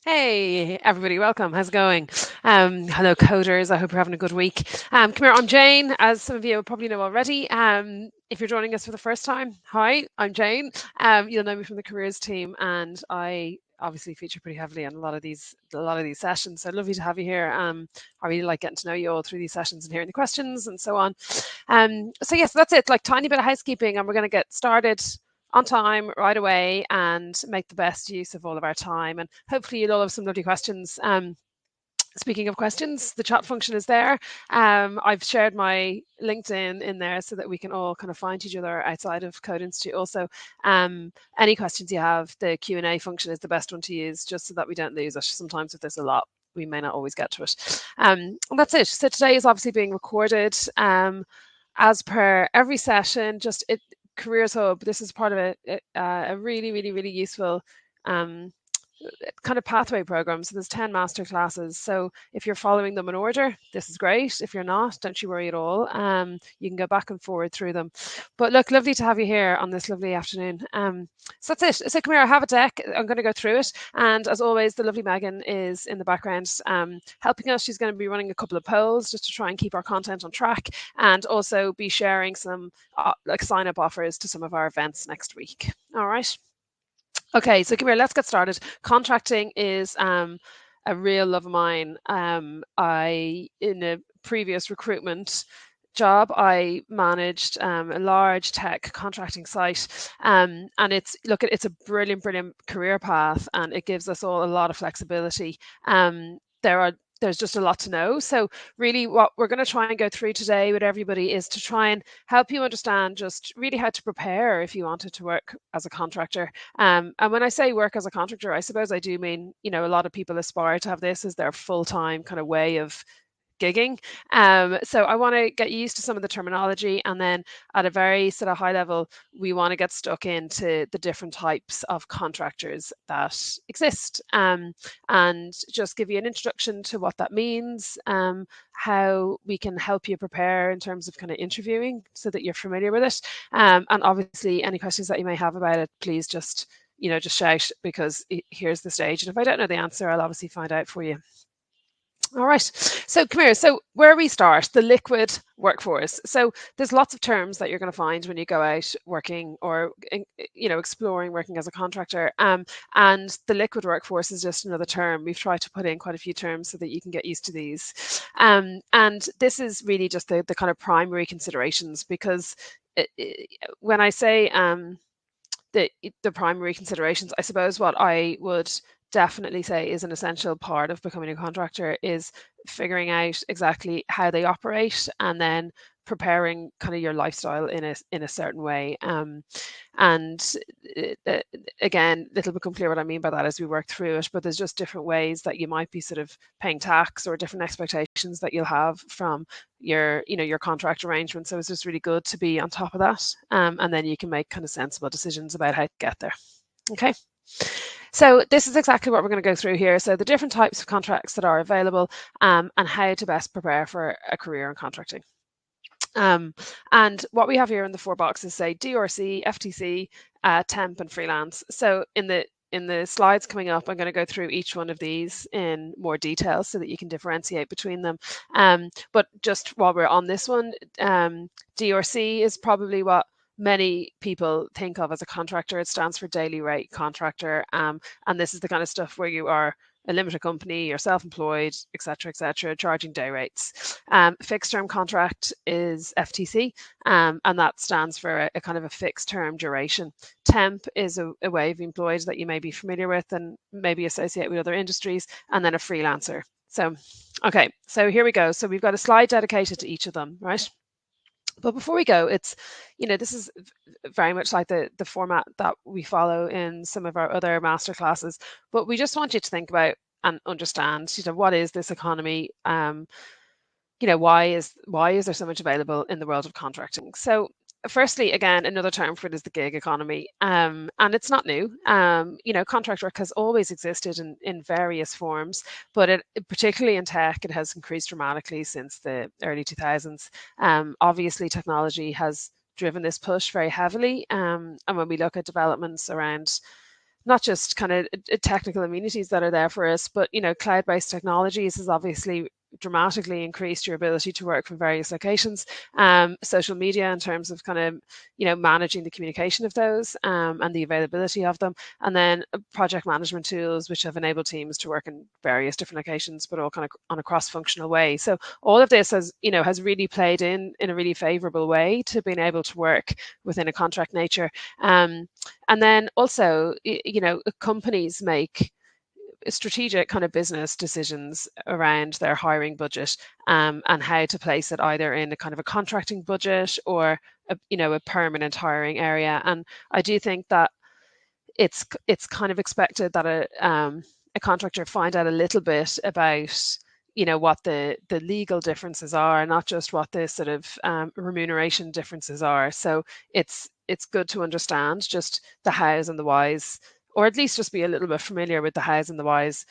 Hey, everybody, welcome. How's it going? Hello, coders. I hope you're having a good week. Come here, I'm Jane, as some of you probably know already. If you're joining us for the first time, hi, I'm Jane. You'll know me from the careers team, and I obviously feature pretty heavily on a lot of these sessions. So lovely to have you here. I really like getting to know you all through these sessions and hearing the questions and so on. So yes, that's it. Like tiny bit of housekeeping, and we're going to get started on time right away and make the best use of all of our time. And hopefully you'll all have some lovely questions. Speaking of questions, the chat function is there. I've shared my LinkedIn in there so that we can all kind of find each other outside of Code Institute. Also, any questions you have, the Q&A function is the best one to use, just so that we don't lose it. Sometimes if there's a lot, we may not always get to it. And that's it. So today is obviously being recorded. As per every session, Careers Hub, this is part of a really, really, really useful um, kind of pathway program. So there's 10 master classes. So if you're following them in order, this is great. If you're not, don't you worry at all. You can go back and forward through them. But look, lovely to have you here on this lovely afternoon. So that's it. So come here, I have a deck. I'm going to go through it. And as always, the lovely Megan is in the background helping us. She's going to be running a couple of polls just to try and keep our content on track, and also be sharing some like sign-up offers to some of our events next week. All right. Okay, so come here, let's get started. Contracting is a real love of mine. In a previous recruitment job, I managed a large tech contracting site, and it's a brilliant, brilliant career path, and it gives us all a lot of flexibility. There's just a lot to know. So really what we're going to try and go through today with everybody is to try and help you understand just really how to prepare if you wanted to work as a contractor. And when I say work as a contractor, I suppose I do mean, a lot of people aspire to have this as their full-time kind of way of gigging. So I want to get used to some of the terminology, and then at a very sort of high level, we want to get stuck into the different types of contractors that exist, and just give you an introduction to what that means, how we can help you prepare in terms of kind of interviewing so that you're familiar with it. And obviously, any questions that you may have about it, please just shout, because here's the stage. And if I don't know the answer, I'll obviously find out for you. All right. So come here. So where we start, the liquid workforce. So there's lots of terms that you're going to find when you go out working or, exploring working as a contractor. And the liquid workforce is just another term. We've tried to put in quite a few terms so that you can get used to these. And this is really just the kind of primary considerations, because when I say the primary considerations, I suppose what I would definitely say is an essential part of becoming a contractor is figuring out exactly how they operate, and then preparing kind of your lifestyle in a certain way. And again, it'll become clear what I mean by that as we work through it. But there's just different ways that you might be sort of paying tax, or different expectations that you'll have from your contract arrangement. So it's just really good to be on top of that, and then you can make kind of sensible decisions about how to get there. Okay. So this is exactly what we're going to go through here. So the different types of contracts that are available, and how to best prepare for a career in contracting. And what we have here in the four boxes say DRC, FTC, temp, and freelance. So in the slides coming up, I'm going to go through each one of these in more detail so that you can differentiate between them. But just while we're on this one, DRC is probably what many people think of as a contractor. It stands for daily rate contractor. And this is the kind of stuff where you are a limited company, you're self-employed, etc., charging day rates. Fixed term contract is FTC, and that stands for a kind of a fixed term duration. Temp is a way of employed that you may be familiar with and maybe associate with other industries, and then a freelancer. So, okay, so here we go. So we've got a slide dedicated to each of them, right? But before we go, this is very much like the format that we follow in some of our other masterclasses. But we just want you to think about and understand, what is this economy? Why is there so much available in the world of contracting? So firstly, again, another term for it is the gig economy, and it's not new. Contract work has always existed in various forms, but particularly in tech, it has increased dramatically since the early 2000s. Obviously, technology has driven this push very heavily, and when we look at developments around not just kind of technical amenities that are there for us, but cloud-based technologies has obviously dramatically increased your ability to work from various locations. Social media in terms of kind of managing the communication of those, and the availability of them, and then project management tools which have enabled teams to work in various different locations, but all kind of on a cross-functional way. So all of this has really played in a really favorable way to being able to work within a contract nature. And then also, companies make strategic kind of business decisions around their hiring budget, and how to place it either in a kind of a contracting budget or a permanent hiring area. And I do think that it's kind of expected that a contractor find out a little bit about what the legal differences are, not just what the sort of remuneration differences are. So it's good to understand just the hows and the whys, or at least just be a little bit familiar with the hows and the whys,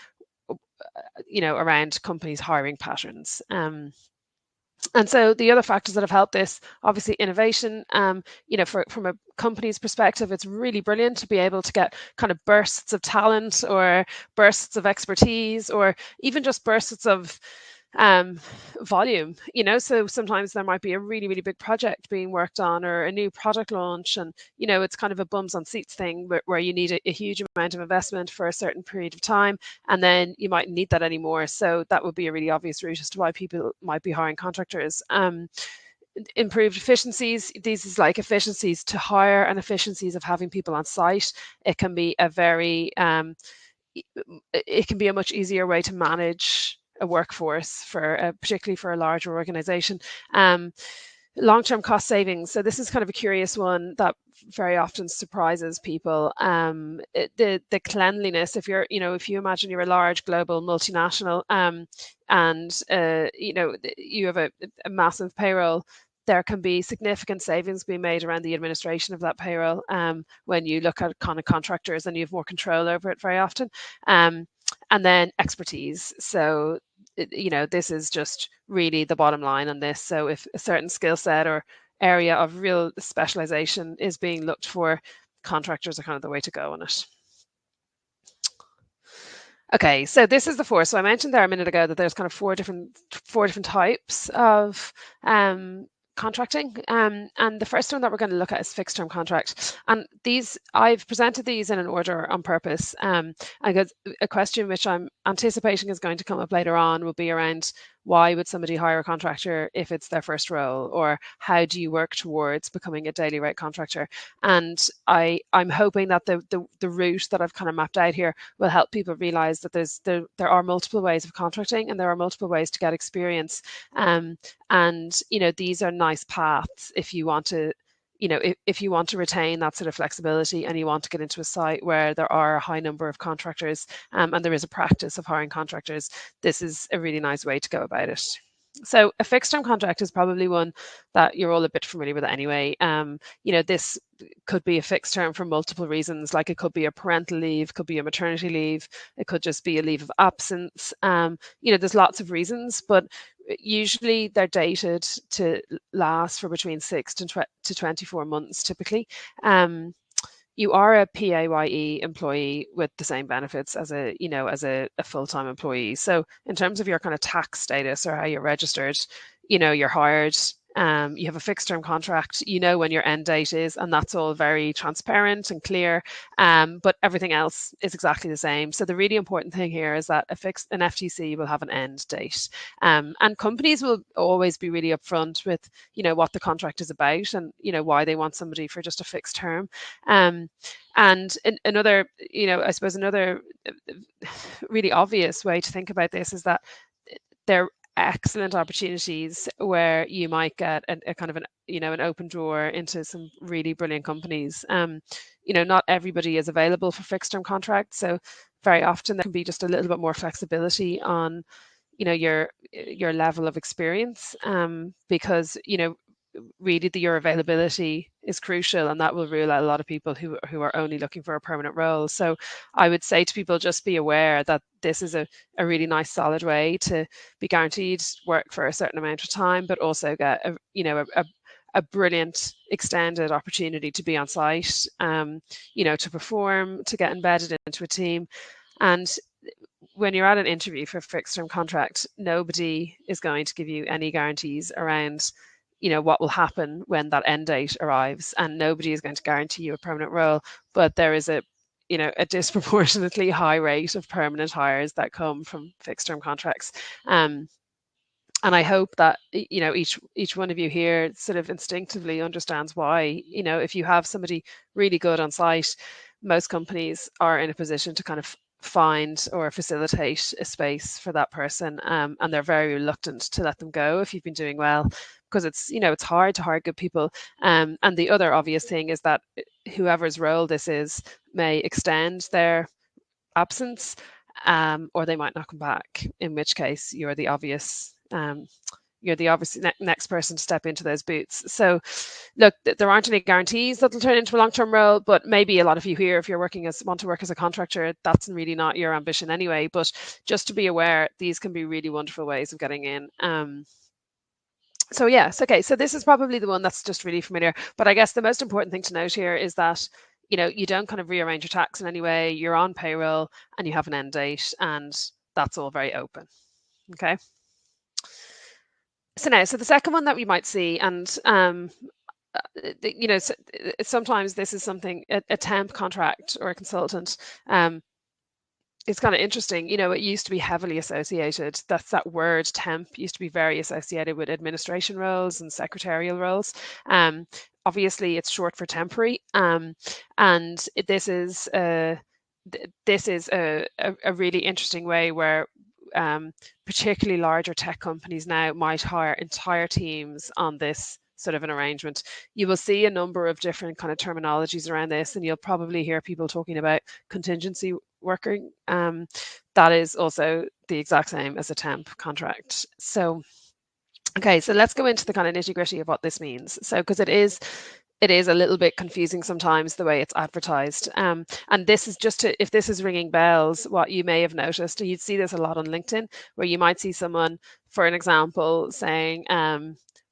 around companies' hiring patterns. And so the other factors that have helped this, obviously innovation, from a company's perspective, it's really brilliant to be able to get kind of bursts of talent or bursts of expertise, or even just bursts of volume. So sometimes there might be a really, really big project being worked on, or a new product launch, and it's kind of a bums on seats thing where you need a huge amount of investment for a certain period of time, and then you might need that anymore. So that would be a really obvious route as to why people might be hiring contractors. Improved efficiencies, these is like efficiencies to hire and efficiencies of having people on site. It can be it can be a much easier way to manage a workforce particularly for a larger organization. Long-term cost savings. So this is kind of a curious one that very often surprises people. The cleanliness. If you imagine you're a large global multinational, and you have a massive payroll, there can be significant savings being made around the administration of that payroll, when you look at kind of contractors and you have more control over it very often. And then expertise. So this is just really the bottom line on this. So if a certain skill set or area of real specialization is being looked for, contractors are kind of the way to go on it. Okay, so this is the four. So I mentioned there a minute ago that there's kind of four different types of contracting, and the first one that we're going to look at is fixed term contract. And I've presented these in an order on purpose. I guess a question which I'm anticipating is going to come up later on will be around, why would somebody hire a contractor if it's their first role, or how do you work towards becoming a daily rate contractor? And I'm hoping that the route that I've kind of mapped out here will help people realize that there are multiple ways of contracting, and there are multiple ways to get experience. And these are nice paths if you want to if you want to retain that sort of flexibility, and you want to get into a site where there are a high number of contractors, and there is a practice of hiring contractors. This is a really nice way to go about it. So a fixed term contract is probably one that you're all a bit familiar with anyway. This could be a fixed term for multiple reasons. Like, it could be a parental leave, could be a maternity leave, it could just be a leave of absence. There's lots of reasons, but usually they're dated to last for between 6 to 24 months typically. You are a PAYE employee with the same benefits as a full-time employee. So in terms of your kind of tax status or how you're registered, you're hired, you have a fixed term contract, when your end date is, and that's all very transparent and clear. But everything else is exactly the same. So the really important thing here is that an FTC will have an end date. And companies will always be really upfront with, what the contract is about, and, why they want somebody for just a fixed term. And another, I suppose another really obvious way to think about this is that there excellent opportunities where you might get a kind of an open door into some really brilliant companies. Not everybody is available for fixed term contracts, so very often there can be just a little bit more flexibility on your level of experience, because really your availability is crucial, and that will rule out a lot of people who are only looking for a permanent role. So I would say to people, just be aware that this is a really nice solid way to be guaranteed work for a certain amount of time, but also get a a brilliant extended opportunity to be on site, to perform, to get embedded into a team. And when you're at an interview for a fixed term contract, nobody is going to give you any guarantees around, what will happen when that end date arrives, and nobody is going to guarantee you a permanent role. But there is a disproportionately high rate of permanent hires that come from fixed term contracts. And I hope that each one of you here sort of instinctively understands why. If you have somebody really good on site, most companies are in a position to kind of find or facilitate a space for that person, and they're very reluctant to let them go if you've been doing well, because it's hard to hire good people. And the other obvious thing is that whoever's role this is may extend their absence, or they might not come back, in which case you're the obvious next person to step into those boots. So look, there aren't any guarantees that will turn into a long-term role, but maybe a lot of you here, if you're want to work as a contractor, that's really not your ambition anyway. But just to be aware, these can be really wonderful ways of getting in. So yes, okay, so this is probably the one that's just really familiar. But I guess the most important thing to note here is that you don't kind of rearrange your tax in any way. You're on payroll and you have an end date, and that's all very open. Okay. So the second one that we might see, and sometimes this is something, a temp contract or a consultant. It's kind of interesting. It used to be heavily associated. That word temp used to be very associated with administration roles and secretarial roles. Obviously, it's short for temporary, and this is a really interesting way where particularly larger tech companies now might hire entire teams on this sort of an arrangement. You will see a number of different kind of terminologies around this, and you'll probably hear people talking about contingency working. That is also the exact same as a temp contract. So, okay, so let's go into the kind of nitty gritty of what this means. So, because it is a little bit confusing sometimes the way it's advertised. And this is just if this is ringing bells, what you may have noticed, and you'd see this a lot on LinkedIn, where you might see someone, for an example, saying,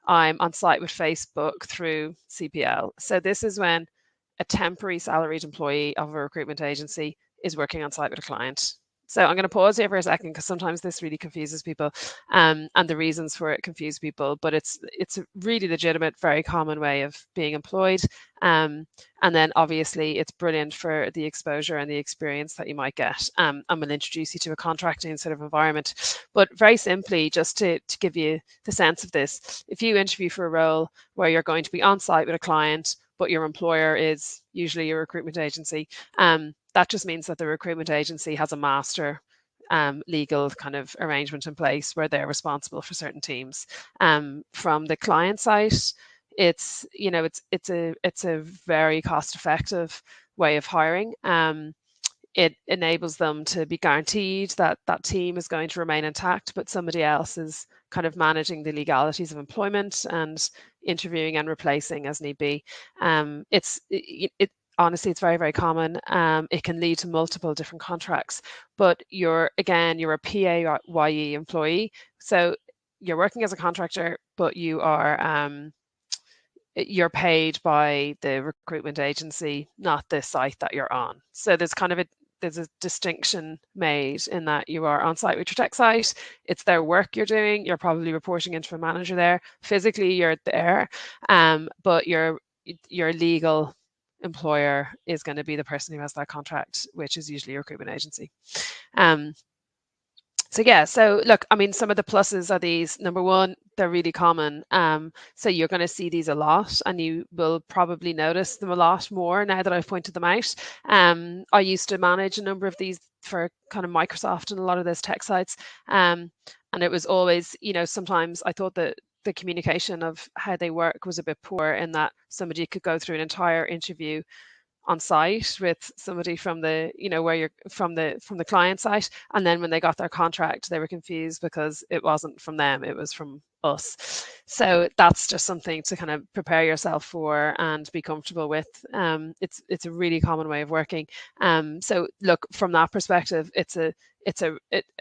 I'm on site with Facebook through CPL. So this is when a temporary salaried employee of a recruitment agency is working on site with a client. So I'm going to pause here for a second, because sometimes this really confuses people, and the reasons for it confuse people. But it's a really legitimate, very common way of being employed. And then obviously it's brilliant for the exposure and the experience that you might get. I'm going to introduce you to a contracting sort of environment. But very simply, just to give you the sense of this, if you interview for a role where you're going to be on site with a client, but your employer is usually a recruitment agency, that just means that the recruitment agency has a master legal kind of arrangement in place where they're responsible for certain teams. From the client side, it's a very cost effective way of hiring. It enables them to be guaranteed that that team is going to remain intact, but somebody else is kind of managing the legalities of employment and interviewing and replacing as need be. Honestly, it's very, very common. It can lead to multiple different contracts, but you're a PAYE employee. So you're working as a contractor, but you're paid by the recruitment agency, not the site that you're on. So there's a distinction made in that you are on site with your tech site. It's their work you're doing. You're probably reporting into a manager there. Physically, you're there, but your legal employer is going to be the person who has that contract, which is usually a recruitment agency. So look, I mean, some of the pluses are these. Number one, they're really common. So you're going to see these a lot, and you will probably notice them a lot more now that I've pointed them out. I used to manage a number of these for kind of Microsoft and a lot of those tech sites. And it was always, sometimes I thought that the communication of how they work was a bit poor, in that somebody could go through an entire interview on site with somebody from the where you're from the client site, and then when they got their contract they were confused because it wasn't from them, it was from us. So that's just something to kind of prepare yourself for and be comfortable with. It's a really common way of working. So look, from that perspective, it's a it's a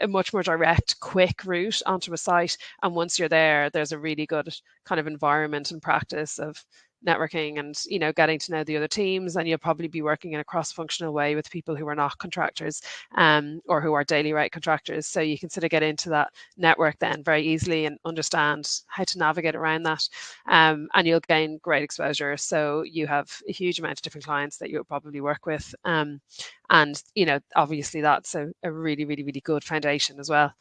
much more direct, quick route onto a site. And once you're there, there's a really good kind of environment and practice of networking and getting to know the other teams, and you'll probably be working in a cross-functional way with people who are not contractors, or who are daily rate contractors, so you can sort of get into that network then very easily and understand how to navigate around that, and you'll gain great exposure. So you have a huge amount of different clients that you'll probably work with, and obviously that's a really, really, really good foundation as well.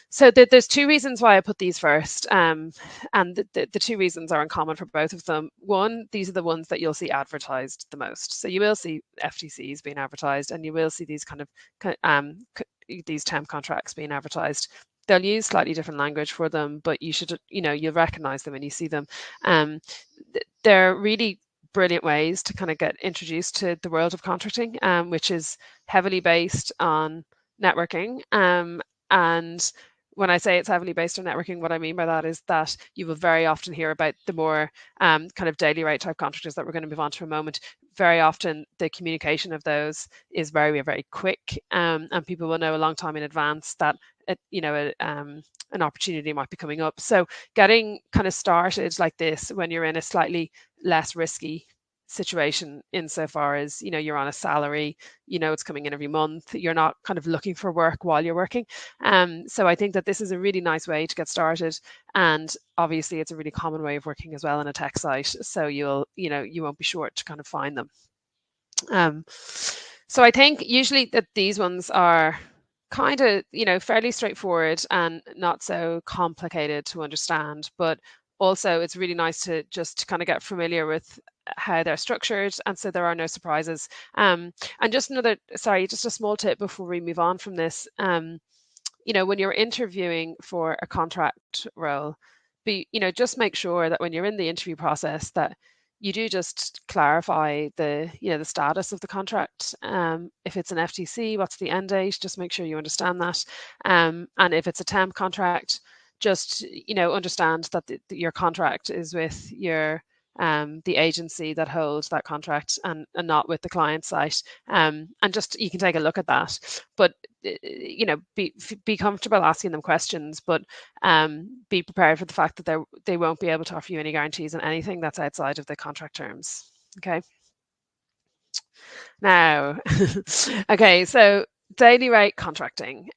So there's two reasons why I put these first, and the two reasons are in common for both of them. One, these are the ones that you'll see advertised the most. So you will see FTCs being advertised, and you will see these kind of these temp contracts being advertised. They'll use slightly different language for them, but you should, you'll recognize them when you see them. They're really brilliant ways to kind of get introduced to the world of contracting, which is heavily based on networking. And when I say it's heavily based on networking, what I mean by that is that you will very often hear about the more kind of daily rate type contractors that we're going to move on to in a moment. Very often the communication of those is very, very quick, and people will know a long time in advance that an opportunity might be coming up. So getting kind of started like this when you're in a slightly less risky situation, insofar as you're on a salary, it's coming in every month, you're not kind of looking for work while you're working, so I think that this is a really nice way to get started, and obviously it's a really common way of working as well on a tech site, so you won't be short to kind of find them. So I think usually that these ones are kind of fairly straightforward and not so complicated to understand, but also it's really nice to just kind of get familiar with how they're structured, and so there are no surprises. And just just a small tip before we move on from this. When you're interviewing for a contract role, just make sure that when you're in the interview process that you do just clarify the status of the contract. If it's an FTC, what's the end date? Just make sure you understand that. And if it's a temp contract, just understand that your contract is with the agency that holds that contract, and not with the client site. And just you can take a look at that, but be comfortable asking them questions, but be prepared for the fact that they won't be able to offer you any guarantees on anything that's outside of the contract terms. Okay. Now, okay, so daily rate contracting.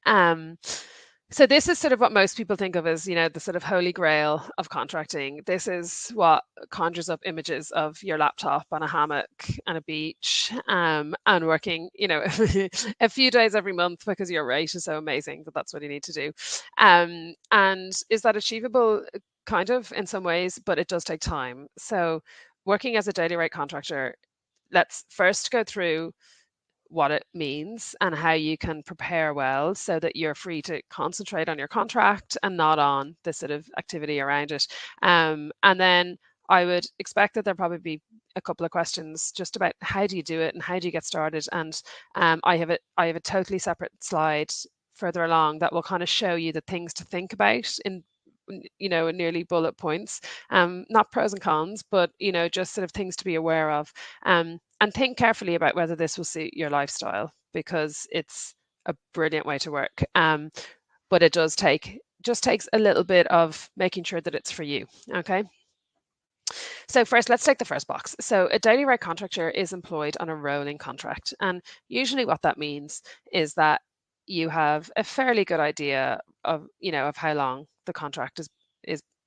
So this is sort of what most people think of as, the sort of holy grail of contracting. This is what conjures up images of your laptop on a hammock and a beach, and working, a few days every month because your rate is so amazing that that's what you need to do. And is that achievable? Kind of, in some ways, but it does take time. So working as a daily rate contractor, let's first go through what it means and how you can prepare well so that you're free to concentrate on your contract and not on the sort of activity around it. And then I would expect that there'll probably be a couple of questions just about how do you do it and how do you get started. And I have a totally separate slide further along that will kind of show you the things to think about in nearly bullet points, not pros and cons, but just sort of things to be aware of, and think carefully about whether this will suit your lifestyle, because it's a brilliant way to work, but it just takes a little bit of making sure that it's for you. Okay. So first, let's take the first box. So a daily rate contractor is employed on a rolling contract, and usually what that means is that you have a fairly good idea of of how long the contract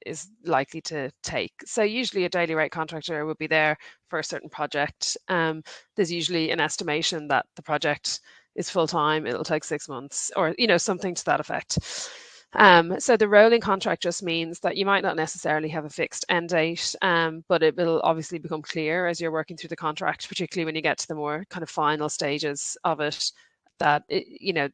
is likely to take. So usually a daily rate contractor would be there for a certain project. There's usually an estimation that the project is full time, it'll take 6 months, or something to that effect. So the rolling contract just means that you might not necessarily have a fixed end date, but it will obviously become clear as you're working through the contract, particularly when you get to the more kind of final stages of it, that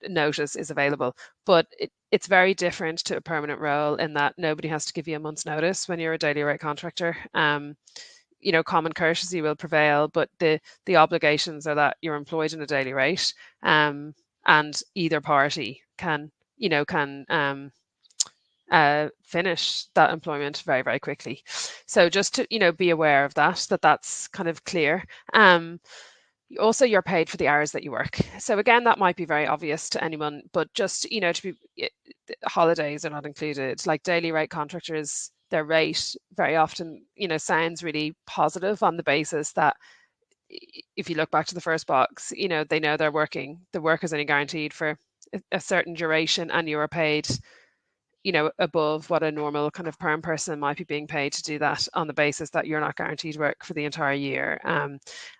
notice is available. But it's very different to a permanent role in that nobody has to give you a month's notice when you're a daily rate contractor. Common courtesy will prevail, but the obligations are that you're employed in a daily rate, and either party can finish that employment very, very quickly. So just to be aware of that's kind of clear. Also, you're paid for the hours that you work. So again, that might be very obvious to anyone, but just, to be, holidays are not included. Like daily rate contractors, their rate very often, sounds really positive on the basis that if you look back to the first box, they know they're working. The work is only guaranteed for a certain duration, and you are paid, above what a normal kind of perm person might be being paid to do that, on the basis that you're not guaranteed work for the entire year.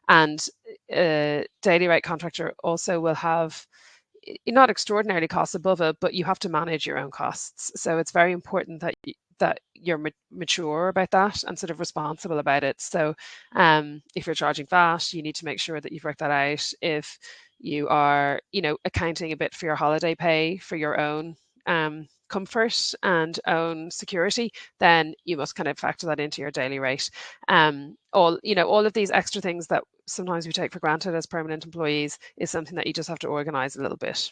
And daily rate contractor also will have not extraordinarily costs above it, but you have to manage your own costs. So it's very important that you're mature about that and sort of responsible about it. So if you're charging VAT, you need to make sure that you've worked that out. If you are, accounting a bit for your holiday pay for your own comfort and own security, then you must kind of factor that into your daily rate. All of these extra things that sometimes we take for granted as permanent employees is something that you just have to organize a little bit.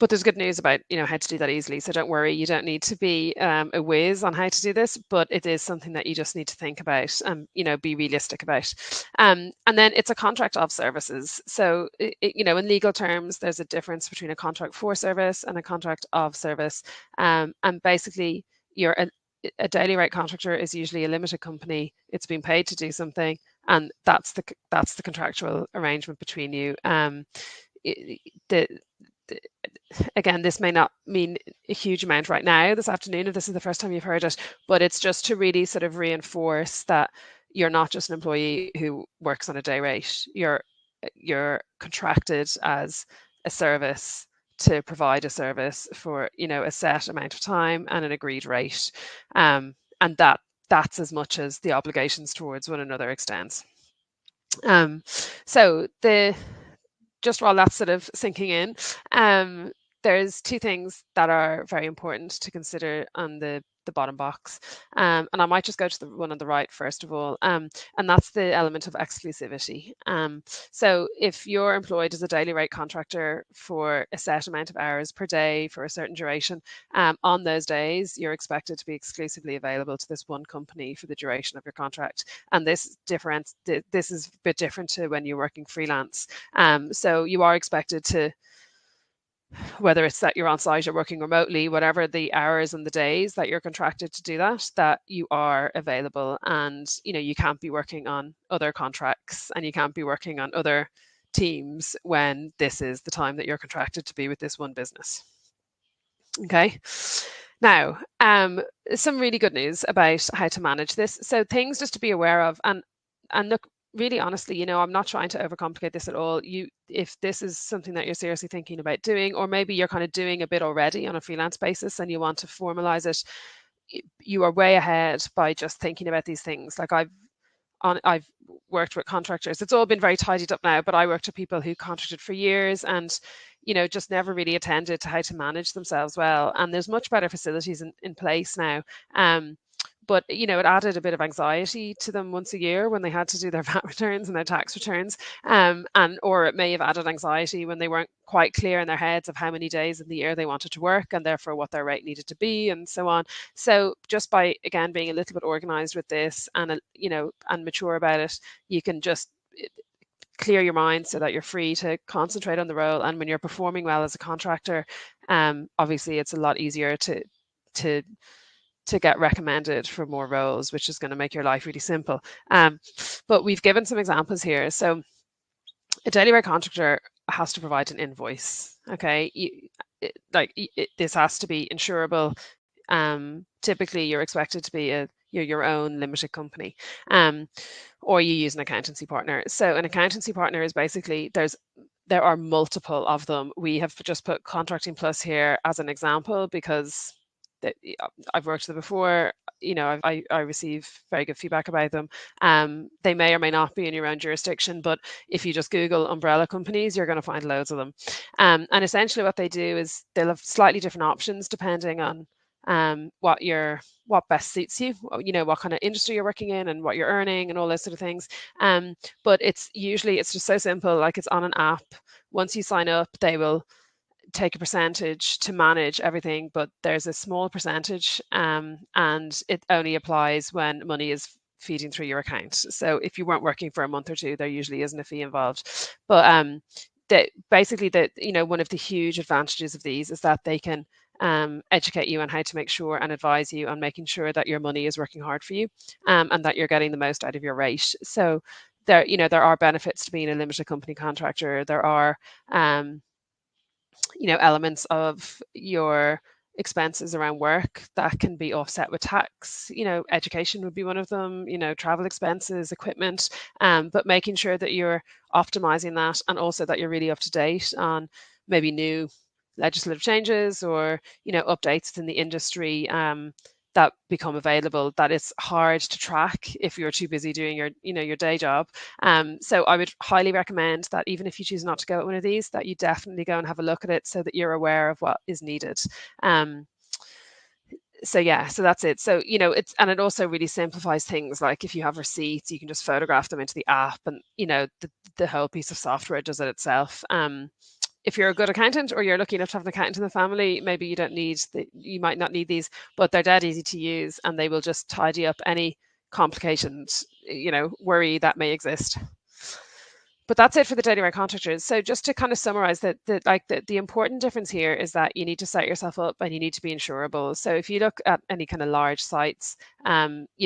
But there's good news about how to do that easily. So don't worry, you don't need to be a whiz on how to do this, but it is something that you just need to think about and be realistic about. And then it's a contract of services. So in legal terms, there's a difference between a contract for service and a contract of service. And basically, you're a daily rate contractor is usually a limited company. It's been paid to do something, and that's the contractual arrangement between you. The Again, this may not mean a huge amount right now this afternoon if this is the first time you've heard it, but it's just to really sort of reinforce that you're not just an employee who works on a day rate. You're contracted as a service to provide a service for a set amount of time and an agreed rate, and that's as much as the obligations towards one another extends. So just while that's sort of sinking in, there's two things that are very important to consider on the bottom box. And I might just go to the one on the right first of all, and that's the element of exclusivity. So if you're employed as a daily rate contractor for a set amount of hours per day for a certain duration, on those days you're expected to be exclusively available to this one company for the duration of your contract. And this is a bit different to when you're working freelance. So you are expected to, whether it's that you're on site or working remotely, whatever the hours and the days that you're contracted to do that you are available, and you can't be working on other contracts and you can't be working on other teams when this is the time that you're contracted to be with this one business. Okay. Now, some really good news about how to manage this. So things just to be aware of, and look, really honestly, I'm not trying to overcomplicate this at all. If this is something that you're seriously thinking about doing, or maybe you're kind of doing a bit already on a freelance basis and you want to formalize it, you are way ahead by just thinking about these things. Like I've worked with contractors. It's all been very tidied up now, but I worked with people who contracted for years and just never really attended to how to manage themselves well. And there's much better facilities in place now. But it added a bit of anxiety to them once a year when they had to do their VAT returns and their tax returns, or it may have added anxiety when they weren't quite clear in their heads of how many days in the year they wanted to work and therefore what their rate needed to be and so on. So just by again being a little bit organized with this and and mature about it, you can just clear your mind so that you're free to concentrate on the role. And when you're performing well as a contractor, obviously it's a lot easier to get recommended for more roles, which is going to make your life really simple. But we've given some examples here. So a daily rate contractor has to provide an invoice. Okay, this has to be insurable. Typically, you're expected to be you're your own limited company, or you use an accountancy partner. So an accountancy partner is basically there are multiple of them. We have just put Contracting Plus here as an example because I've worked with them before. I receive very good feedback about them. They may or may not be in your own jurisdiction, but if you just Google umbrella companies, you're going to find loads of them. And essentially what they do is they'll have slightly different options depending on what best suits you, what kind of industry you're working in and what you're earning and all those sort of things. But it's just so simple. Like it's on an app. Once you sign up, they will take a percentage to manage everything, but there's a small percentage, and it only applies when money is feeding through your account. So if you weren't working for a month or two, there usually isn't a fee involved. But basically, one of the huge advantages of these is that they can educate you on how to make sure and advise you on making sure that your money is working hard for you, and that you're getting the most out of your rate. So there are benefits to being a limited company contractor. There are elements of your expenses around work that can be offset with tax. Education would be one of them, travel expenses, equipment, but making sure that you're optimizing that, and also that you're really up to date on maybe new legislative changes or updates in the industry that become available, that it's hard to track if you're too busy doing your day job. So I would highly recommend that even if you choose not to go at one of these, that you definitely go and have a look at it so that you're aware of what is needed. So that's it. So it also really simplifies things. Like if you have receipts, you can just photograph them into the app, and the whole piece of software does it itself. If you're a good accountant, or you're lucky enough to have an accountant in the family, maybe you might not need these, but they're dead easy to use, and they will just tidy up any complications, worry that may exist. But that's it for the daily rate contractors. So just to kind of summarize the important difference here is that you need to set yourself up and you need to be insurable. So if you look at any kind of large sites, you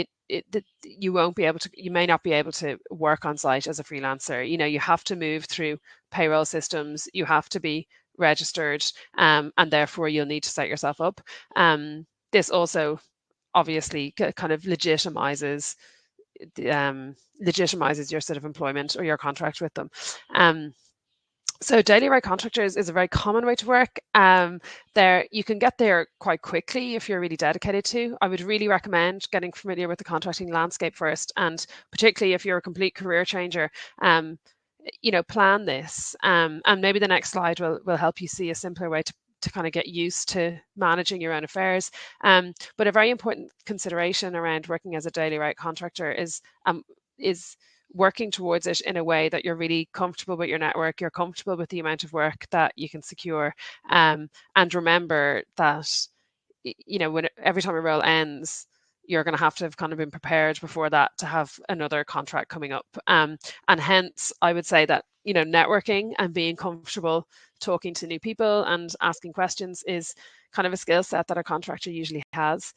may not be able to work on site as a freelancer. You have to move through payroll systems, you have to be registered, and therefore you'll need to set yourself up. This also obviously kind of legitimizes your sort of employment or your contract with them. So daily rate contractors is a very common way to work. You can get there quite quickly if you're really dedicated to. I would really recommend getting familiar with the contracting landscape first, and particularly if you're a complete career changer, plan this. And maybe the next slide will help you see a simpler way to kind of get used to managing your own affairs. But a very important consideration around working as a daily rate contractor is working towards it in a way that you're really comfortable with your network, you're comfortable with the amount of work that you can secure, and remember that every time a role ends, you're going to have kind of been prepared before that to have another contract coming up. And hence, I would say that networking and being comfortable talking to new people and asking questions is kind of a skill set that a contractor usually has.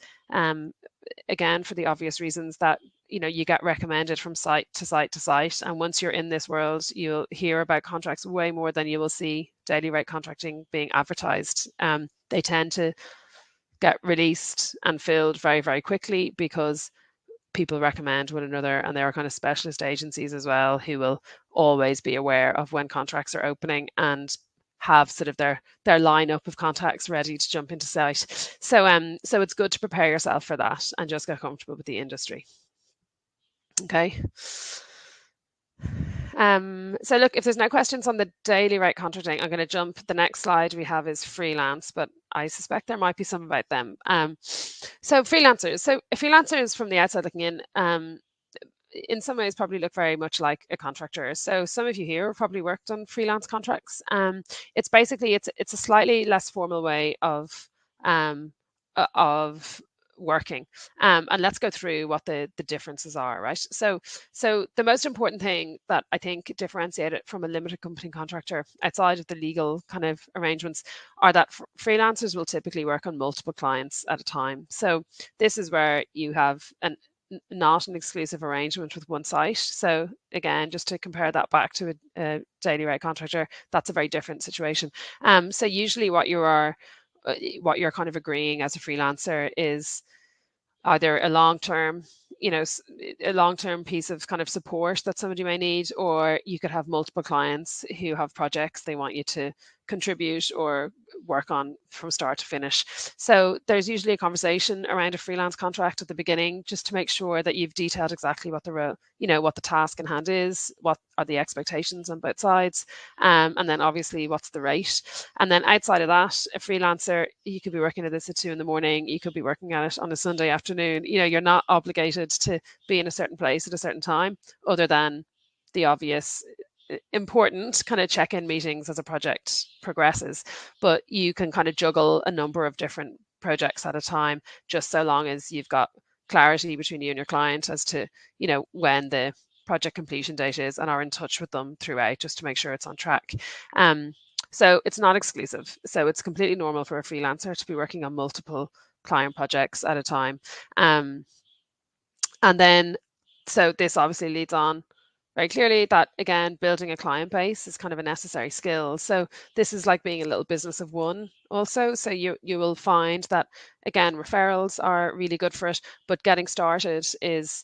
Again, for the obvious reasons that you get recommended from site to site to site, and once you're in this world, you'll hear about contracts way more than you will see daily rate contracting being advertised. They tend to get released and filled very, very quickly because people recommend one another, and there are kind of specialist agencies as well who will always be aware of when contracts are opening and have sort of their lineup of contacts ready to jump into site. So it's good to prepare yourself for that and just get comfortable with the industry. Okay. So look, if there's no questions on the daily rate contracting, I'm going to jump. The next slide we have is freelance, but I suspect there might be some about them. So freelancers. So freelancers from the outside looking in some ways probably look very much like a contractor. So some of you here have probably worked on freelance contracts. It's basically it's a slightly less formal way of working, and let's go through what the differences are, right? So the most important thing that I think differentiate it from a limited company contractor outside of the legal kind of arrangements are that freelancers will typically work on multiple clients at a time. So this is where you have not an exclusive arrangement with one site. So again, just to compare that back to a daily rate contractor, that's a very different situation. So usually what you're kind of agreeing as a freelancer is either a long-term piece of kind of support that somebody may need, or you could have multiple clients who have projects they want you to contribute or work on from start to finish. So there's usually a conversation around a freelance contract at the beginning, just to make sure that you've detailed exactly what what the task in hand is, what are the expectations on both sides, and then obviously what's the rate. And then outside of that, a freelancer, you could be working at this at 2 a.m, you could be working at it on a Sunday afternoon. You're not obligated to be in a certain place at a certain time, other than the obvious important kind of check-in meetings as a project progresses. But you can kind of juggle a number of different projects at a time, just so long as you've got clarity between you and your client as to, when the project completion date is, and are in touch with them throughout just to make sure it's on track. So it's not exclusive. So it's completely normal for a freelancer to be working on multiple client projects at a time. And then, so this obviously leads on very clearly that, again, building a client base is kind of a necessary skill. So this is like being a little business of one also. So you will find that, again, referrals are really good for it, but getting started is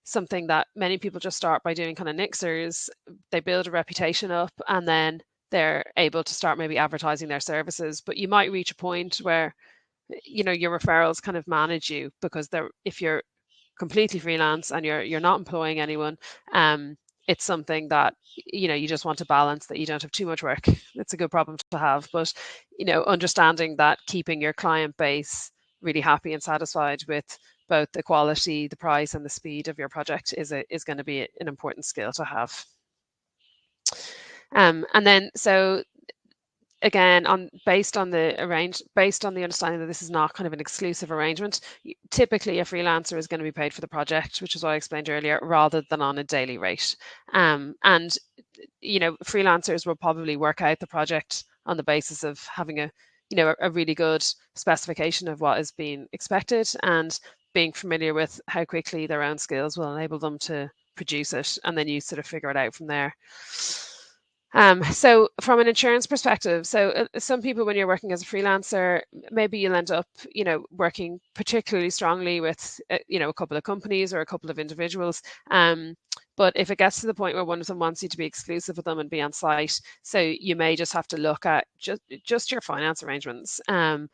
something that many people just start by doing kind of nixers. They build a reputation up, and then they're able to start maybe advertising their services. But you might reach a point where, your referrals kind of manage you, because if you're completely freelance and you're not employing anyone, it's something that you just want to balance, that you don't have too much work. It's a good problem to have, but understanding that keeping your client base really happy and satisfied with both the quality, the price, and the speed of your project is going to be an important skill to have. And then, so again, based on the understanding that this is not kind of an exclusive arrangement, typically a freelancer is going to be paid for the project, which is what I explained earlier, rather than on a daily rate. And freelancers will probably work out the project on the basis of having a really good specification of what is being expected, and being familiar with how quickly their own skills will enable them to produce it, and then you sort of figure it out from there. So from an insurance perspective, so some people, when you're working as a freelancer, maybe you'll end up, working particularly strongly with, a couple of companies or a couple of individuals. But if it gets to the point where one of them wants you to be exclusive with them and be on site, so you may just have to look at just your finance arrangements. And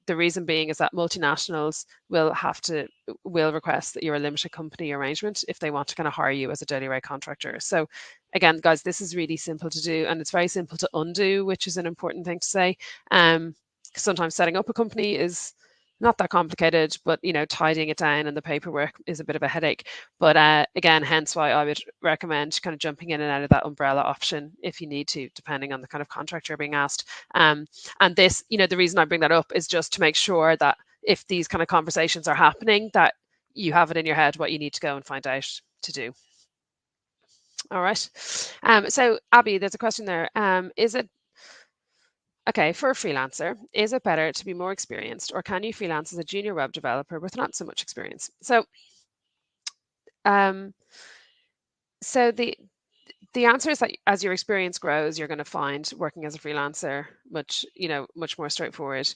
the reason being is that multinationals will request that you're a limited company arrangement if they want to kind of hire you as a daily rate contractor. So again, guys, this is really simple to do, and it's very simple to undo, which is an important thing to say. Sometimes setting up a company is not that complicated, but tidying it down and the paperwork is a bit of a headache. But again, hence why I would recommend kind of jumping in and out of that umbrella option if you need to, depending on the kind of contract you're being asked. And this, the reason I bring that up is just to make sure that if these kind of conversations are happening, that you have it in your head what you need to go and find out to do. All right. So Abby, there's a question there. Okay, for a freelancer, is it better to be more experienced, or can you freelance as a junior web developer with not so much experience? So, so the answer is that as your experience grows, you're going to find working as a freelancer much more straightforward.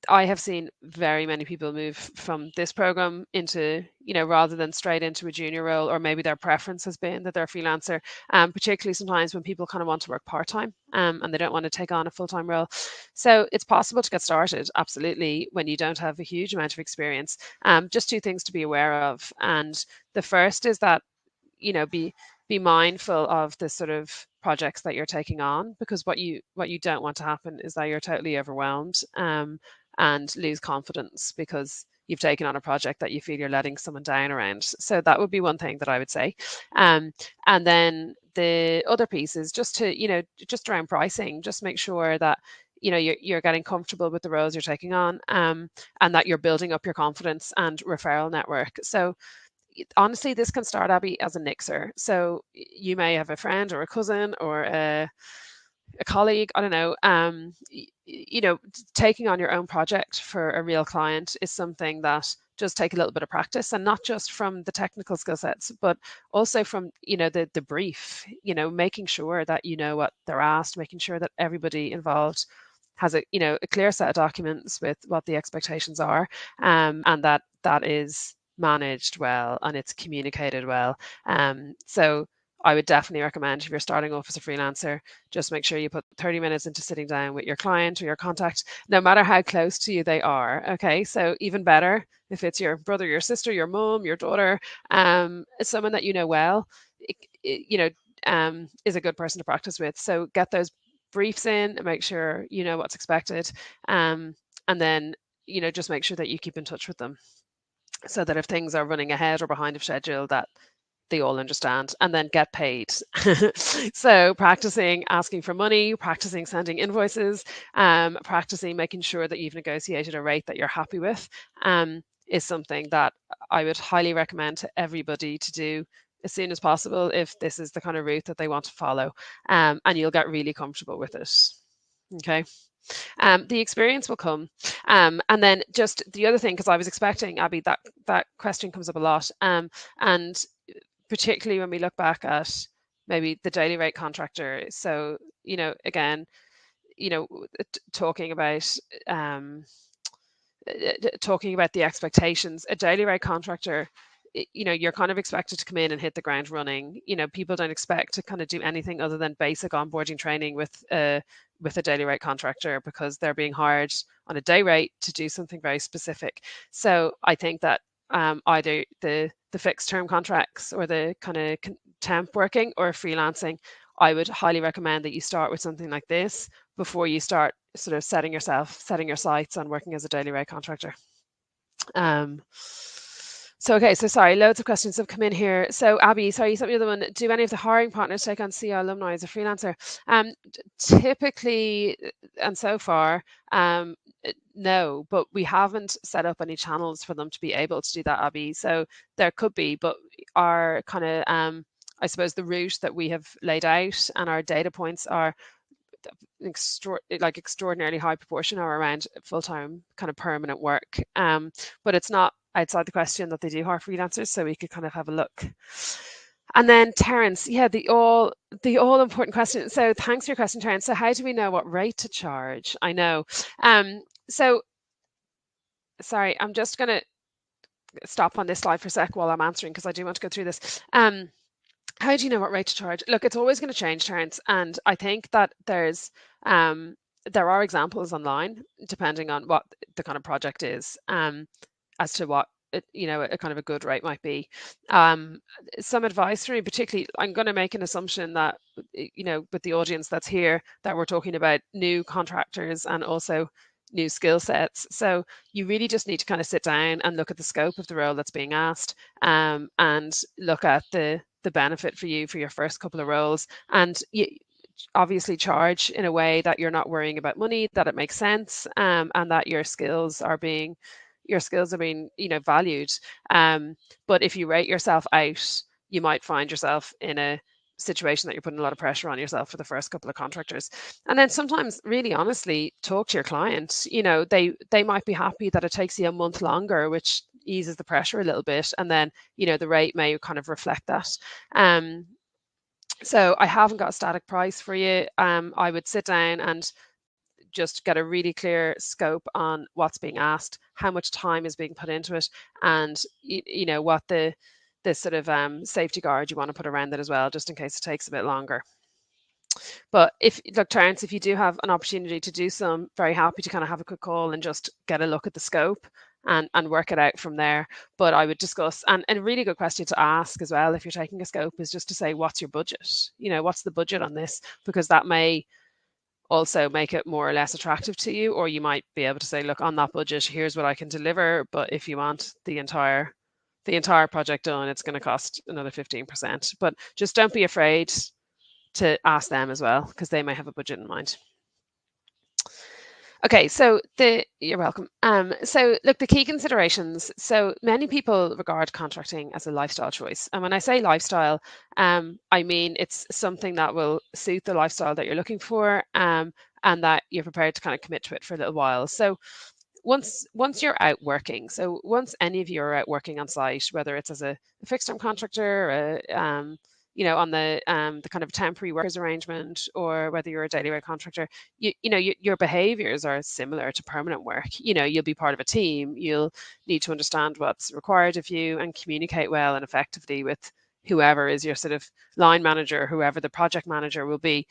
I have seen very many people move from this program into, rather than straight into a junior role, or maybe their preference has been that they're a freelancer, particularly sometimes when people kind of want to work part-time and they don't want to take on a full-time role. So it's possible to get started, absolutely, when you don't have a huge amount of experience. Just two things to be aware of. And the first is that, be mindful of the sort of projects that you're taking on, because what you don't want to happen is that you're totally overwhelmed and lose confidence because you've taken on a project that you feel you're letting someone down around. So that would be one thing that I would say. And then the other piece is just just around pricing. Just make sure that you're getting comfortable with the roles you're taking on, and that you're building up your confidence and referral network. So honestly, this can start, Abby, as a nixer. So you may have a friend or a cousin or a colleague, I don't know, taking on your own project for a real client is something that does take a little bit of practice, and not just from the technical skill sets, but also from, the brief, making sure that you know what they're asked, making sure that everybody involved has a clear set of documents with what the expectations are, and that is managed well and it's communicated well. So I would definitely recommend, if you're starting off as a freelancer, just make sure you put 30 minutes into sitting down with your client or your contact, no matter how close to you they are. Okay, so even better if it's your brother, your sister, your mom, your daughter, someone that you know well, is a good person to practice with. So get those briefs in and make sure you know what's expected, and then just make sure that you keep in touch with them, so that if things are running ahead or behind of schedule, that they all understand, and then get paid. So practicing asking for money, practicing sending invoices, practicing making sure that you've negotiated a rate that you're happy with. is something that I would highly recommend to everybody to do as soon as possible if this is the kind of route that they want to follow, and you'll get really comfortable with it. Okay. The experience will come. And then just the other thing, because I was expecting, Abby, that question comes up a lot. And particularly when we look back at maybe the daily rate contractor. So, again, talking about talking about the expectations, a daily rate contractor, you're kind of expected to come in and hit the ground running. People don't expect to kind of do anything other than basic onboarding training with a daily rate contractor, because they're being hired on a day rate to do something very specific. So I think that either the fixed term contracts or the kind of temp working or freelancing, I would highly recommend that you start with something like this before you start sort of setting your sights on working as a daily rate contractor. Okay, so sorry, loads of questions have come in here. So Abby, sorry, you sent me the other one. Do any of the hiring partners take on CI alumni as a freelancer? Typically, and so far, no, but we haven't set up any channels for them to be able to do that, Abby. So there could be, but our kind of, I suppose the route that we have laid out and our data points are extraordinarily high proportion are around full-time kind of permanent work. But it's not outside the question that they do hire freelancers, so we could kind of have a look. And then Terence, yeah, the all important question. So thanks for your question, Terence. So how do we know what rate to charge? I know. So sorry, I'm just going to stop on this slide for a sec while I'm answering, because I do want to go through this. How do you know what rate to charge? Look, it's always going to change, Terence, and I think that there are examples online, depending on what the kind of project is, as to what a kind of a good rate might be. Some advice for me, particularly, I'm going to make an assumption that with the audience that's here, that we're talking about new contractors and also new skill sets. So you really just need to kind of sit down and look at the scope of the role that's being asked, and look at the benefit for you for your first couple of roles, and you obviously charge in a way that you're not worrying about money, that it makes sense, and that your skills are being valued. But if you rate yourself out, you might find yourself in a situation that you're putting a lot of pressure on yourself for the first couple of contractors. And then sometimes, really honestly, talk to your client. They might be happy that it takes you a month longer, which eases the pressure a little bit, and then the rate may kind of reflect that. So I haven't got a static price for you. I would sit down and just get a really clear scope on what's being asked, how much time is being put into it, and what the sort of safety guard you want to put around it as well, just in case it takes a bit longer. But Terence, if you do have an opportunity to do some, very happy to kind of have a quick call and just get a look at the scope and work it out from there. But I would discuss, and a really good question to ask as well, if you're taking a scope, is just to say, what's your budget? What's the budget on this? Because that may also make it more or less attractive to you, or you might be able to say, look, on that budget, here's what I can deliver, but if you want the entire project done, it's going to cost another 15%. But just don't be afraid to ask them as well, because they may have a budget in mind. Okay, so you're welcome. So look, the key considerations. So many people regard contracting as a lifestyle choice. And when I say lifestyle, I mean it's something that will suit the lifestyle that you're looking for, and that you're prepared to kind of commit to it for a little while. So once you're out working, so once any of you are out working on site, whether it's as a fixed term contractor, on the kind of temporary workers arrangement, or whether you're a daily rate contractor, your behaviors are similar to permanent work. You'll be part of a team. You'll need to understand what's required of you and communicate well and effectively with whoever is your sort of line manager, whoever the project manager will be.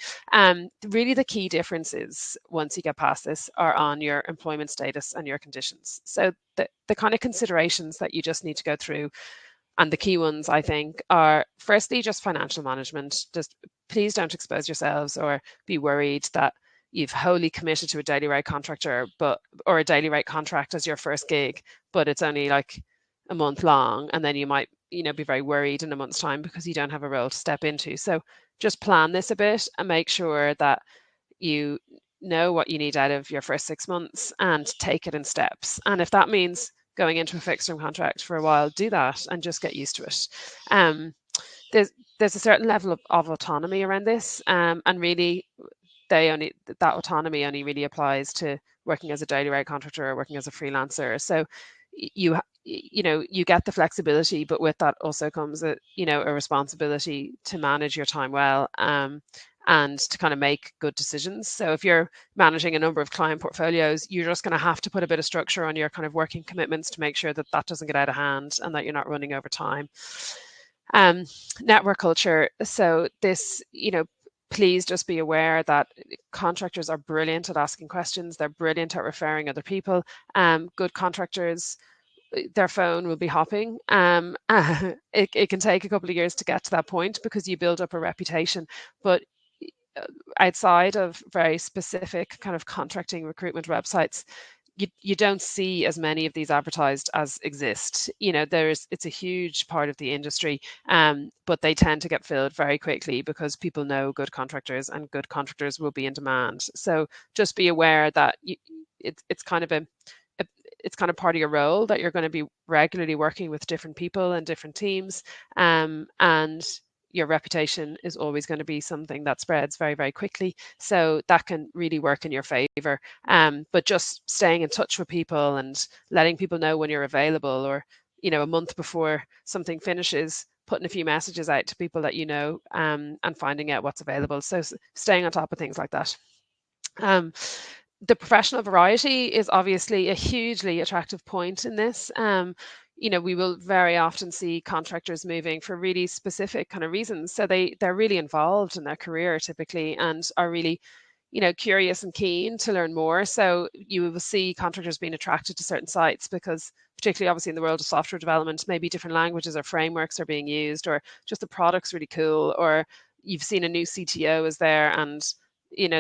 Really the key differences, once you get past this, are on your employment status and your conditions. So the kind of considerations that you just need to go through, and the key ones, I think, are firstly just financial management. Just please don't expose yourselves or be worried that you've wholly committed to a daily rate contractor, or a daily rate contract as your first gig, but it's only like a month long, and then you might be very worried in a month's time because you don't have a role to step into. So just plan this a bit and make sure that you know what you need out of your first 6 months and take it in steps. And if that means going into a fixed term contract for a while, do that and just get used to it. Um, there's there's a certain level of autonomy around this, and really that autonomy only really applies to working as a daily rate contractor or working as a freelancer. So you get the flexibility, but with that also comes a responsibility to manage your time well, and to kind of make good decisions. So if you're managing a number of client portfolios, you're just going to have to put a bit of structure on your kind of working commitments to make sure that that doesn't get out of hand and that you're not running over time. Network culture. So this, please just be aware that contractors are brilliant at asking questions. They're brilliant at referring other people. Good contractors, their phone will be hopping. It can take a couple of years to get to that point because you build up a reputation. But outside of very specific kind of contracting recruitment websites, you don't see as many of these advertised as exist. It's a huge part of the industry, but they tend to get filled very quickly because people know good contractors, and good contractors will be in demand. So just be aware that it's kind of it's kind of part of your role that you're going to be regularly working with different people and different teams, and your reputation is always going to be something that spreads very, very quickly. So that can really work in your favor. But just staying in touch with people and letting people know when you're available, or, a month before something finishes, putting a few messages out to people that and finding out what's available. So staying on top of things like that. The professional variety is obviously a hugely attractive point in this. We will very often see contractors moving for really specific kind of reasons. So they're really involved in their career typically, and are really, curious and keen to learn more. So you will see contractors being attracted to certain sites because, particularly obviously in the world of software development, maybe different languages or frameworks are being used, or just the product's really cool, or you've seen a new CTO is there and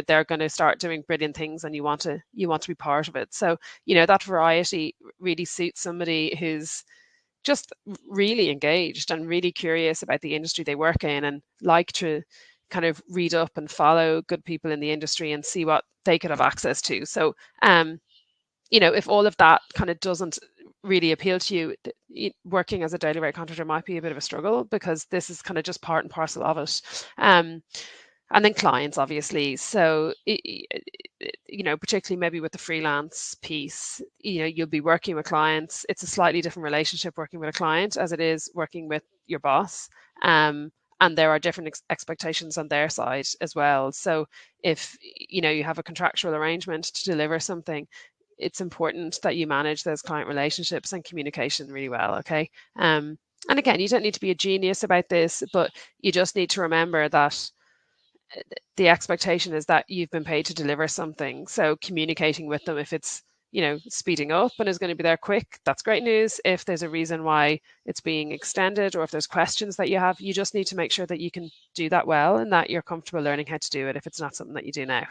they're going to start doing brilliant things and you want to be part of it. So that variety really suits somebody who's just really engaged and really curious about the industry they work in, and like to kind of read up and follow good people in the industry and see what they could have access to. So if all of that kind of doesn't really appeal to you, working as a daily rate contractor might be a bit of a struggle, because this is kind of just part and parcel of it. And then clients, obviously. So, particularly maybe with the freelance piece, you'll be working with clients. It's a slightly different relationship working with a client as it is working with your boss. And there are different expectations on their side as well. So if, you have a contractual arrangement to deliver something, it's important that you manage those client relationships and communication really well, okay? And again, you don't need to be a genius about this, but you just need to remember that the expectation is that you've been paid to deliver something. So communicating with them, if it's, speeding up and is going to be there quick, that's great news. If there's a reason why it's being extended, or if there's questions that you have, you just need to make sure that you can do that well and that you're comfortable learning how to do it if it's not something that you do now.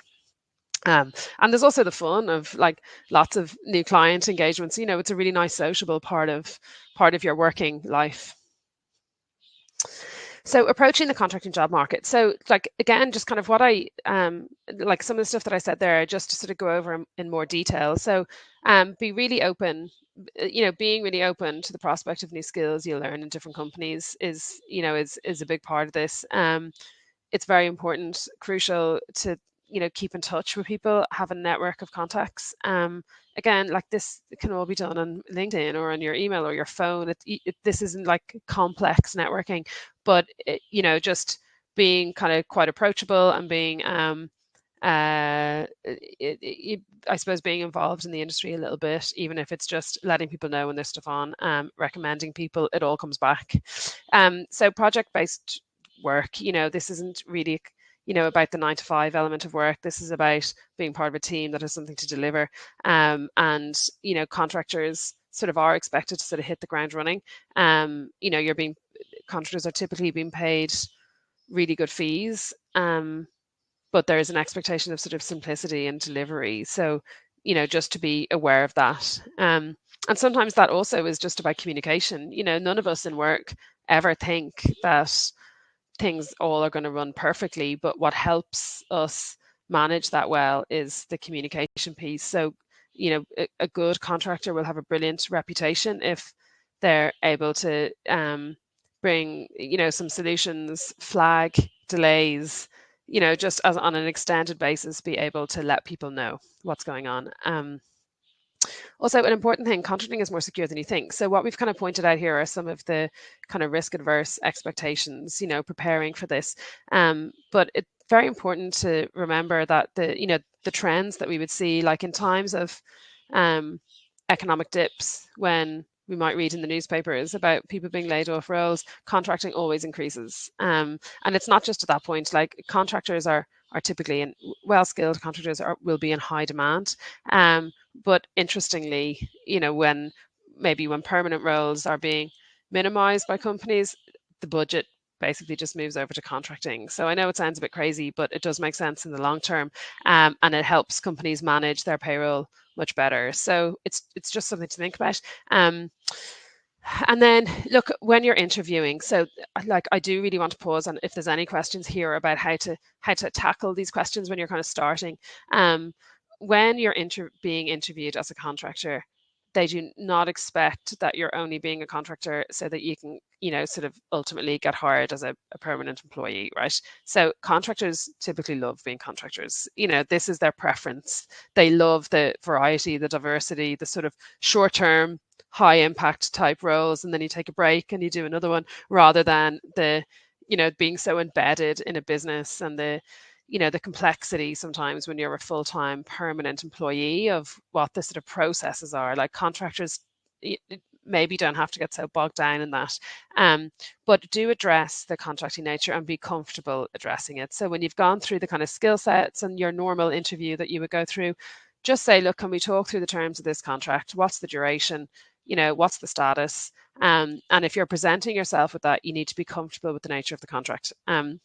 And there's also the fun of like lots of new client engagements. It's a really nice sociable part of your working life. So approaching the contracting job market. So like, again, just kind of what I, like some of the stuff that I said there, just to sort of go over in more detail. So be really open, being really open to the prospect of new skills you'll learn in different companies is a big part of this. It's very important, crucial to, keep in touch with people, have a network of contacts. Again, like this can all be done on LinkedIn or on your email or your phone. This isn't like complex networking, but just being kind of quite approachable and being, I suppose, being involved in the industry a little bit, even if it's just letting people know when there's stuff on, recommending people, it all comes back. So project-based work, this isn't really about the 9 to 5 element of work. This is about being part of a team that has something to deliver. And, contractors sort of are expected to sort of hit the ground running. Contractors are typically being paid really good fees, but there is an expectation of sort of simplicity and delivery. So, just to be aware of that. And sometimes that also is just about communication. None of us in work ever think that things all are going to run perfectly, but what helps us manage that well is the communication piece. So a good contractor will have a brilliant reputation if they're able to bring, some solutions, flag delays, just as on an extended basis, be able to let people know what's going on. Also, an important thing, contracting is more secure than you think. So what we've kind of pointed out here are some of the kind of risk adverse expectations, preparing for this. But it's very important to remember that the trends that we would see, like in times of economic dips, when we might read in the newspapers about people being laid off roles, contracting always increases. And it's not just at that point, like contractors are typically in well-skilled contractors will be in high demand. But interestingly, when permanent roles are being minimized by companies, the budget basically just moves over to contracting. So I know it sounds a bit crazy, but it does make sense in the long term, and it helps companies manage their payroll much better. So it's just something to think about. And then look, when you're interviewing, so like I do really want to pause on if there's any questions here about how to tackle these questions when you're kind of starting. When you're being interviewed as a contractor, they do not expect that you're only being a contractor so that you can, sort of ultimately get hired as a permanent employee, right? So contractors typically love being contractors. This is their preference. They love the variety, the diversity, the sort of short-term, high impact type roles, and then you take a break and you do another one, rather than the, being so embedded in a business and the complexity sometimes when you're a full-time permanent employee of what the sort of processes are. Like contractors maybe don't have to get so bogged down in that, but do address the contracting nature and be comfortable addressing it. So when you've gone through the kind of skill sets and your normal interview that you would go through, just say, look, can we talk through the terms of this contract? What's the duration? What's the status? And if you're presenting yourself with that, you need to be comfortable with the nature of the contract. And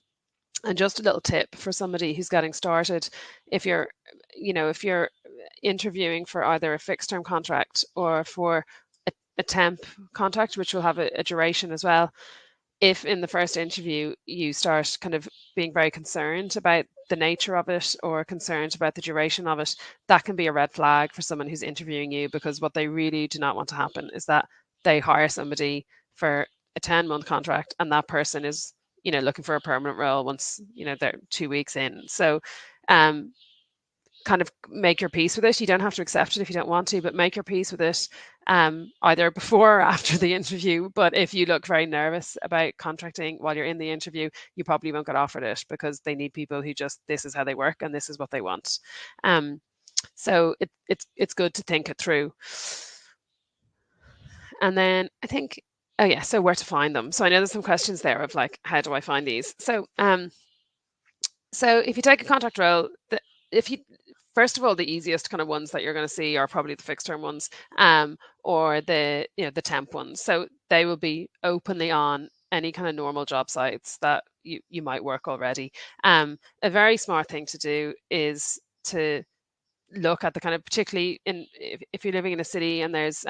just a little tip for somebody who's getting started, if you're interviewing for either a fixed term contract or for a temp contract, which will have a duration as well, if in the first interview you start kind of being very concerned about the nature of it or concerned about the duration of it, that can be a red flag for someone who's interviewing you, because what they really do not want to happen is that they hire somebody for a 10-month contract and that person is looking for a permanent role once they're 2 weeks in. So kind of make your peace with it. You don't have to accept it if you don't want to, but make your peace with it, either before or after the interview. But if you look very nervous about contracting while you're in the interview, you probably won't get offered it, because they need people who just, this is how they work and this is what they want. So it's good to think it through. And then I think, oh yeah, so where to find them. So I know there's some questions there of like, how do I find these? So so if you take a contract role, first of all, the easiest kind of ones that you're going to see are probably the fixed term ones, or the the temp ones. So they will be openly on any kind of normal job sites that you might work already. A very smart thing to do is to look at the kind of, particularly if you're living in a city and there's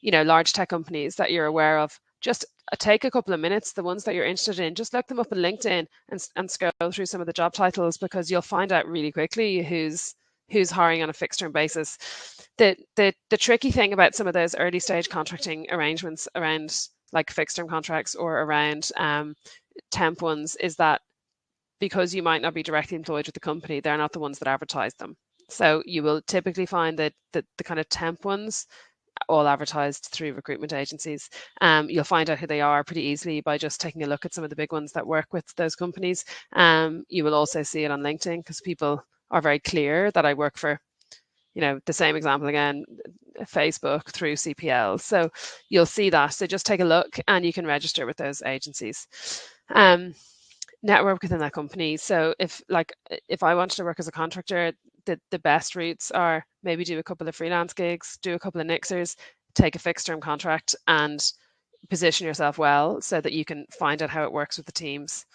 large tech companies that you're aware of, just take a couple of minutes, the ones that you're interested in, just look them up on LinkedIn and scroll through some of the job titles, because you'll find out really quickly who's hiring on a fixed term basis. The tricky thing about some of those early stage contracting arrangements around like fixed term contracts or around temp ones is that because you might not be directly employed with the company, they're not the ones that advertise them. So you will typically find that the kind of temp ones all advertised through recruitment agencies. You'll find out who they are pretty easily by just taking a look at some of the big ones that work with those companies. You will also see it on LinkedIn, because people are very clear that I work for, the same example again, Facebook through CPL. So you'll see that. So just take a look and you can register with those agencies. Network within that company. So if I wanted to work as a contractor, the best routes are maybe do a couple of freelance gigs, do a couple of nixers, take a fixed term contract, and position yourself well so that you can find out how it works with the teams.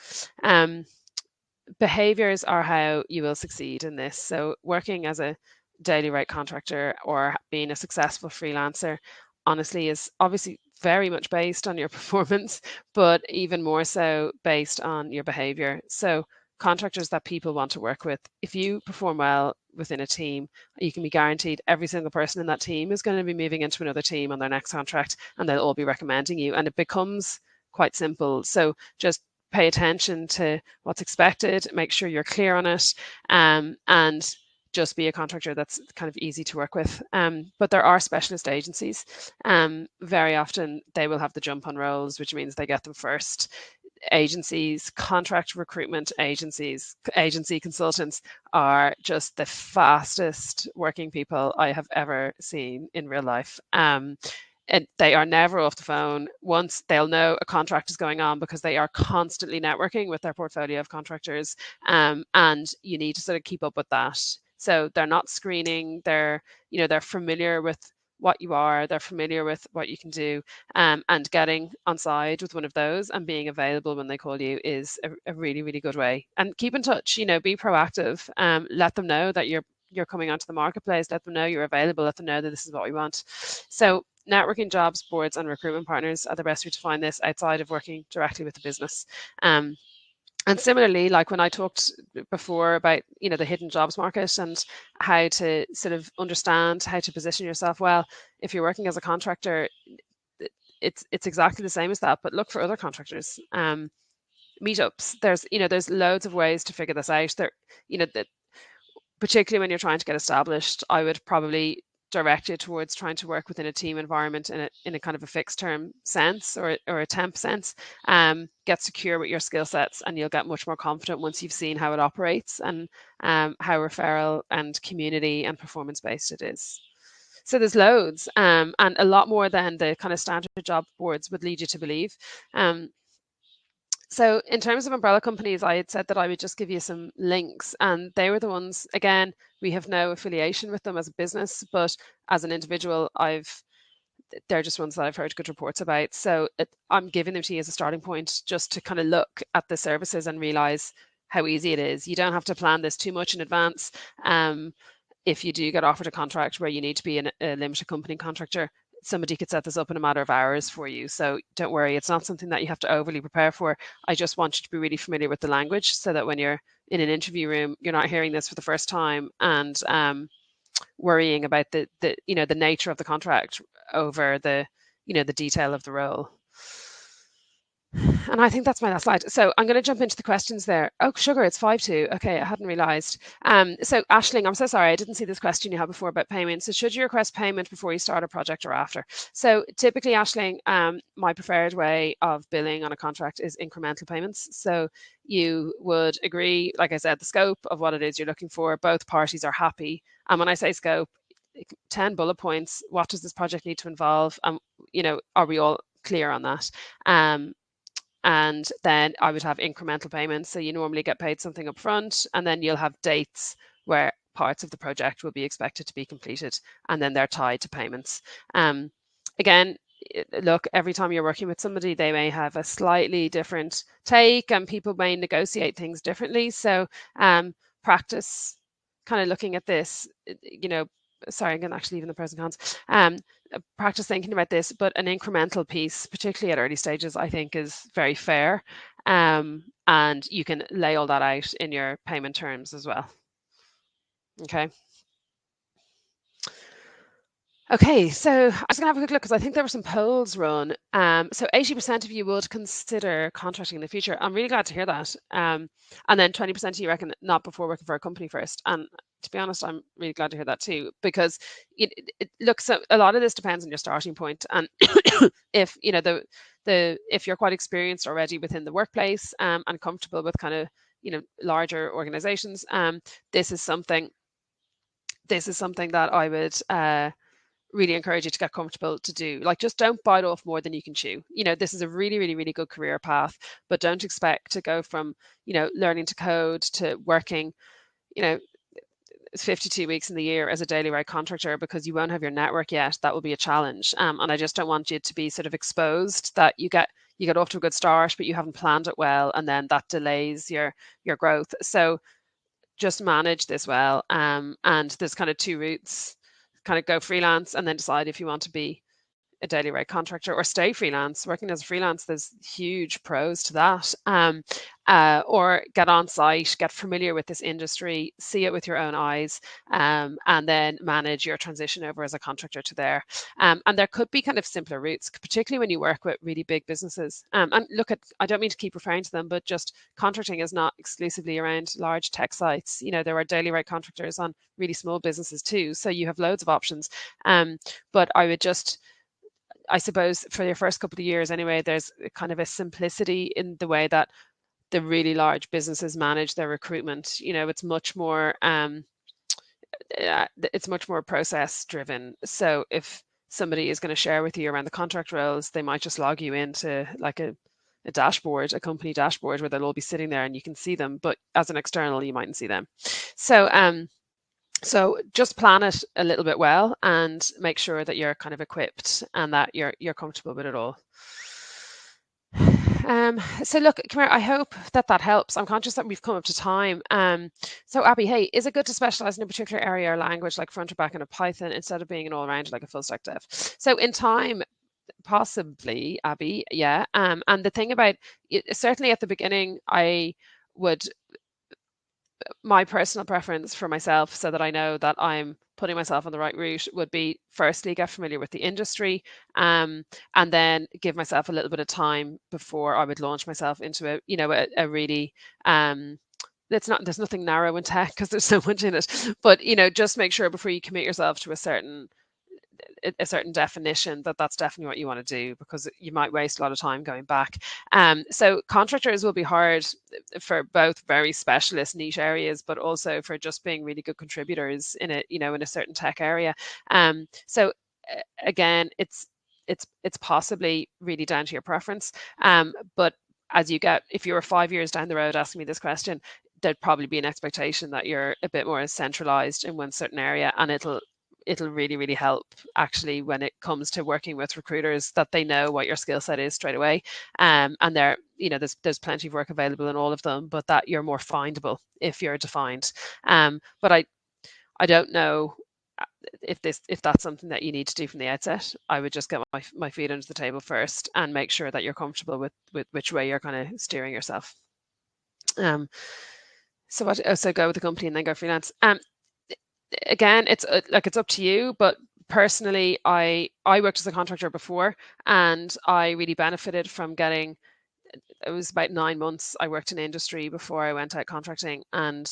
Behaviors are how you will succeed in this. So working as a daily rate contractor or being a successful freelancer, honestly, is obviously very much based on your performance, but even more so based on your behavior. So contractors that people want to work with. If you perform well within a team, you can be guaranteed every single person in that team is going to be moving into another team on their next contract, and they'll all be recommending you. And it becomes quite simple. So just pay attention to what's expected, make sure you're clear on it, and just be a contractor that's kind of easy to work with. But there are specialist agencies. Very often they will have the jump on roles, which means they get them first. Agencies, contract recruitment agencies, agency consultants are just the fastest working people I have ever seen in real life. And they are never off the phone. Once they'll know a contract is going on because they are constantly networking with their portfolio of contractors, and you need to sort of keep up with that. So they're not screening. They're familiar with what you are. They're familiar with what you can do, and getting on side with one of those and being available when they call you is a really, really good way. And keep in touch. Be proactive. Let them know that you're coming onto the marketplace. Let them know you're available. Let them know that this is what we want. So networking, jobs boards, and recruitment partners are the best way to find this outside of working directly with the business. And similarly, like when I talked before about the hidden jobs market and how to sort of understand how to position yourself well, if you're working as a contractor, it's exactly the same as that. But look for other contractors. Meetups. There's loads of ways to figure this out. That particularly when you're trying to get established, I would probably direct you towards trying to work within a team environment in a kind of a fixed term sense or a temp sense. Get secure with your skill sets, and you'll get much more confident once you've seen how it operates and how referral and community and performance based it is. So there's loads, and a lot more than the kind of standard job boards would lead you to believe. So in terms of umbrella companies, I had said that I would just give you some links, and they were the ones, again, we have no affiliation with them as a business, but as an individual, they're just ones that I've heard good reports about. So I'm giving them to you as a starting point, just to kind of look at the services and realize how easy it is. You don't have to plan this too much in advance. If you do get offered a contract where you need to be a limited company contractor, somebody could set this up in a matter of hours for you. So don't worry, it's not something that you have to overly prepare for. I just want you to be really familiar with the language so that when you're in an interview room, you're not hearing this for the first time and worrying about the nature of the contract over the detail of the role. And I think that's my last slide. So I'm going to jump into the questions there. Oh, sugar, it's 5-2. Okay, I hadn't realized. So Aisling, I'm so sorry, I didn't see this question you had before about payment. So should you request payment before you start a project or after? So typically, Aisling, my preferred way of billing on a contract is incremental payments. So you would agree, like I said, the scope of what it is you're looking for. Both parties are happy. And when I say scope, 10 bullet points. What does this project need to involve? Are we all clear on that? And then I would have incremental payments. So you normally get paid something up front, and then you'll have dates where parts of the project will be expected to be completed, and then they're tied to payments. Again, look, every time you're working with somebody, they may have a slightly different take, and people may negotiate things differently. So practice kind of looking at this, sorry, I'm going to actually leave in the pros and cons. Practice thinking about this, but an incremental piece, particularly at early stages, I think is very fair. And you can lay all that out in your payment terms as well. Okay. Okay, so I'm just gonna have a quick look because I think there were some polls run. So 80% of you would consider contracting in the future. I'm really glad to hear that. And then 20% of you reckon not before working for a company first. And to be honest, I'm really glad to hear that too, because look, so a lot of this depends on your starting point. And if if you're quite experienced already within the workplace and comfortable with kind of larger organizations, this is something that I would really encourage you to get comfortable to do. Like, just don't bite off more than you can chew. This is a really, really, really good career path, but don't expect to go from, learning to code to working, 52 weeks in the year as a daily rate contractor, because you won't have your network yet. That will be a challenge. And I just don't want you to be sort of exposed that you get off to a good start, but you haven't planned it well. And then that delays your growth. So just manage this well. And there's kind of two routes. Kind of go freelance and then decide if you want to be a daily rate contractor or stay freelance. Working as a freelance, there's huge pros to that. Or get on site, get familiar with this industry, see it with your own eyes, and then manage your transition over as a contractor to there. And there could be kind of simpler routes, particularly when you work with really big businesses. And look at, I don't mean to keep referring to them, but just contracting is not exclusively around large tech sites. There are daily rate contractors on really small businesses too. So you have loads of options. But I suppose for your first couple of years anyway, there's kind of a simplicity in the way that the really large businesses manage their recruitment. It's much more process driven. So if somebody is going to share with you around the contract roles, they might just log you into like a dashboard, a company dashboard, where they'll all be sitting there and you can see them, but as an external you mightn't see them. So just plan it a little bit well and make sure that you're kind of equipped and that you're comfortable with it all. So look, come here, I hope that helps. I'm conscious that we've come up to time. So Abby, hey, is it good to specialize in a particular area or language like front or back end of Python instead of being an all-round like a full stack dev? So in time, possibly, Abby, yeah. And the thing about it, certainly at the beginning, my personal preference for myself, so that I know that I'm putting myself on the right route, would be firstly get familiar with the industry, and then give myself a little bit of time before I would launch myself into a really there's nothing narrow in tech because there's so much in it, but just make sure before you commit yourself to a certain definition that's definitely what you want to do, because you might waste a lot of time going back. So contractors will be hard for both very specialist niche areas, but also for just being really good contributors in a certain tech area. So again, it's possibly really down to your preference. But if you were 5 years down the road asking me this question, there'd probably be an expectation that you're a bit more centralized in one certain area, and it'll really, really help actually when it comes to working with recruiters, that they know what your skill set is straight away. And there's plenty of work available in all of them, but that you're more findable if you're defined. But I don't know if that's something that you need to do from the outset. I would just get my feet under the table first and make sure that you're comfortable with which way you're kind of steering yourself. So go with the company and then go freelance. Again, it's up to you, but personally, I worked as a contractor before, and I really benefited from getting. It was about 9 months I worked in industry before I went out contracting, and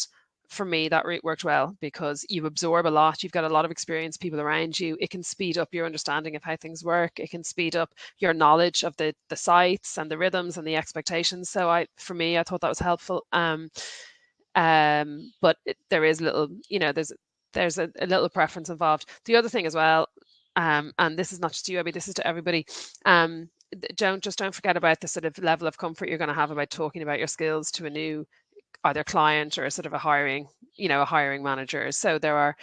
for me that route worked well because you absorb a lot. You've got a lot of experienced people around you. It can speed up your understanding of how things work. It can speed up your knowledge of the sites and the rhythms and the expectations. So for me, I thought that was helpful. But there is there's a little preference involved. The other thing as well, and this is not just you, Abby, this is to everybody. Don't forget about the sort of level of comfort you're going to have about talking about your skills to a new either client or a sort of a hiring manager. So there are,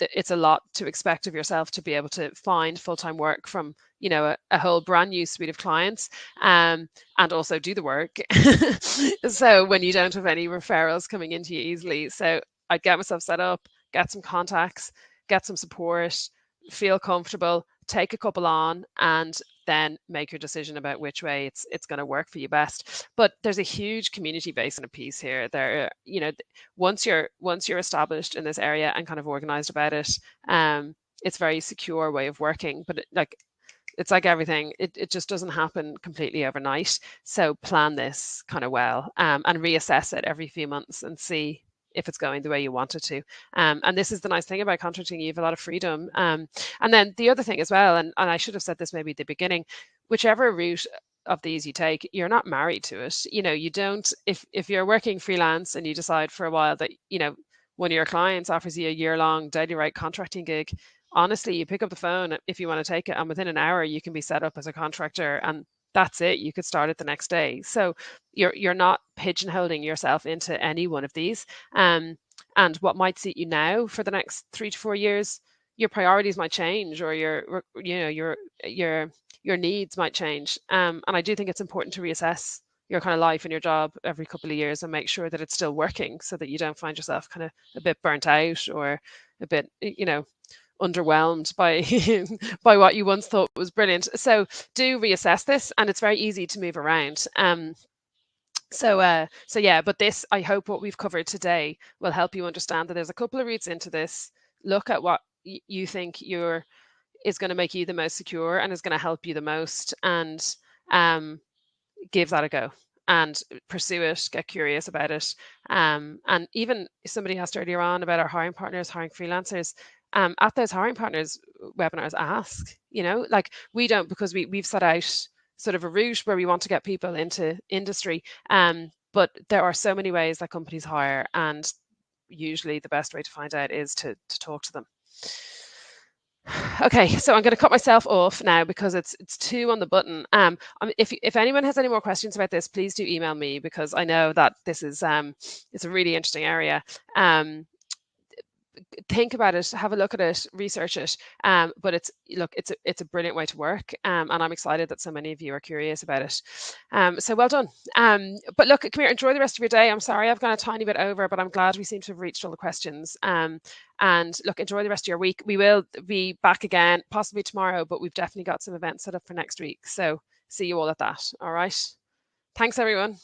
it's a lot to expect of yourself to be able to find full-time work from a whole brand new suite of clients, and also do the work. So when you don't have any referrals coming into you easily, so I'd get myself set up, get some contacts, get some support, feel comfortable, take a couple on, and then make your decision about which way it's going to work for you best. But there's a huge community base in a piece here. Once you're established in this area and kind of organized about it, it's a very secure way of working. But it's like everything, it just doesn't happen completely overnight. So plan this kind of well, and reassess it every few months and see if it's going the way you want it to. And this is the nice thing about contracting, you have a lot of freedom. And then the other thing as well, and I should have said this maybe at the beginning, whichever route of these you take, you're not married to it. You don't, if you're working freelance and you decide for a while that, one of your clients offers you a year-long daily rate contracting gig, honestly, you pick up the phone if you want to take it, and within an hour you can be set up as a contractor, and that's it. You could start it the next day. So you're not pigeonholing yourself into any one of these. And what might suit you now for the next 3 to 4 years, your priorities might change, or your needs might change. And I do think it's important to reassess your kind of life and your job every couple of years and make sure that it's still working, so that you don't find yourself kind of a bit burnt out or a bit, underwhelmed by by what you once thought was brilliant. So do reassess this, and it's very easy to move around. So yeah, but this, I hope what we've covered today will help you understand that there's a couple of routes into this. Look at what you think is going to make you the most secure and is going to help you the most, and give that a go and pursue it, get curious about it. And even somebody asked earlier on about our hiring partners, hiring freelancers. At those hiring partners webinars, ask, like we don't, because we've set out sort of a route where we want to get people into industry. But there are so many ways that companies hire, and usually the best way to find out is to talk to them. Okay, so I'm going to cut myself off now because it's 2 on the button. If anyone has any more questions about this, please do email me, because I know that this is it's a really interesting area. Think about it, have a look at it, research it. But it's a brilliant way to work, and I'm excited that so many of you are curious about it. So well done. But look, come here, enjoy the rest of your day. I'm sorry I've gone a tiny bit over, but I'm glad we seem to have reached all the questions. And look, enjoy the rest of your week. We will be back again, possibly tomorrow, but we've definitely got some events set up for next week. So see you all at that. All right. Thanks, everyone.